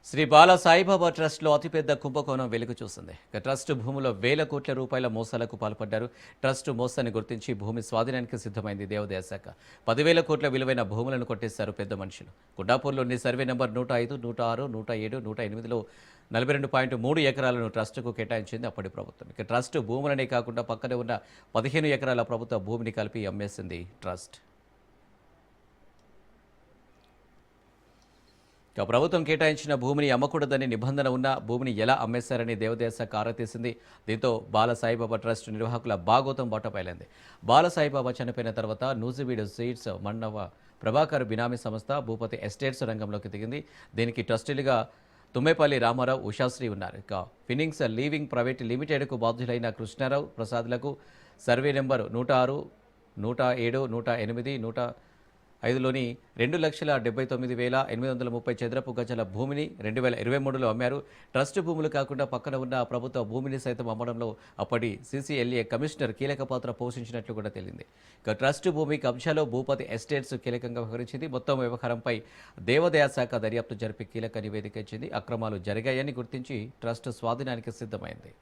శ్రీ బాల సాయిబాబా ట్రస్ట్లో అతిపెద్ద కుంభకోణం వెలుగు చూసింది. ట్రస్ట్ భూమిలో వేల కోట్ల రూపాయల మోసాలకు పాల్పడ్డారు. ట్రస్ట్ మోసాన్ని గుర్తించి భూమి స్వాధీనానికి సిద్ధమైంది దేవాదాయ శాఖ. 10,000 కోట్ల విలువైన భూములను కొట్టేశారు పెద్ద మనుషులు. గుడ్డాపూర్లోని సర్వే నెంబర్ 105, 106, 107, 108లో 42.3 ఎకరాలను ట్రస్టుకు కేటాయించింది అప్పటి ప్రభుత్వం. ఇక ట్రస్ట్ భూములనే కాకుండా పక్కనే ఉన్న 15 ఎకరాల ప్రభుత్వ భూమిని కలిపి అమ్మేసింది ట్రస్ట్. ఇక ప్రభుత్వం కేటాయించిన భూమిని అమ్మకూడదని నిబంధన ఉన్న భూమిని ఎలా అమ్మేశారని దేవాదాయ శాఖ ఆరా తీసింది. దీంతో బాల సాయిబాబా ట్రస్ట్ నిర్వాహకుల బాగోతం బట్టబయలైంది. బాల సాయిబాబా చనిపోయిన తర్వాత నూజివీడు సీడ్స్ మన్నవ ప్రభాకర్ బినామీ సంస్థ భూపతి ఎస్టేట్స్ రంగంలోకి దిగింది. దీనికి ట్రస్టీలుగా తుమ్మేపల్లి రామారావు, ఉషాశ్రీ ఉన్నారు. ఇక ఫినింగ్స్ లీవింగ్ ప్రైవేట్ లిమిటెడ్కు బాధ్యులైన కృష్ణారావు ప్రసాద్లకు సర్వే నెంబర్ 106, 107, 108, 105లోని 2,79,830 చదరపు గజాల భూమిని 2023లో అమ్మారు. ట్రస్ట్ భూములు కాకుండా పక్కన ఉన్న ప్రభుత్వ భూమిని సైతం అమ్మడంలో అప్పటి సీసీఎల్ఏ కమిషనర్ కీలక పాత్ర పోషించినట్లు కూడా తేలింది. ఇక ట్రస్ట్ భూమి కబ్జాలో భూపతి ఎస్టేట్స్ కీలకంగా వ్యవహరించింది. మొత్తం వ్యవహారంపై దేవాదాయ శాఖ దర్యాప్తు జరిపి కీలక నివేదిక ఇచ్చింది. అక్రమాలు జరిగాయని గుర్తించి ట్రస్ట్ స్వాధీనానికి సిద్ధమైంది.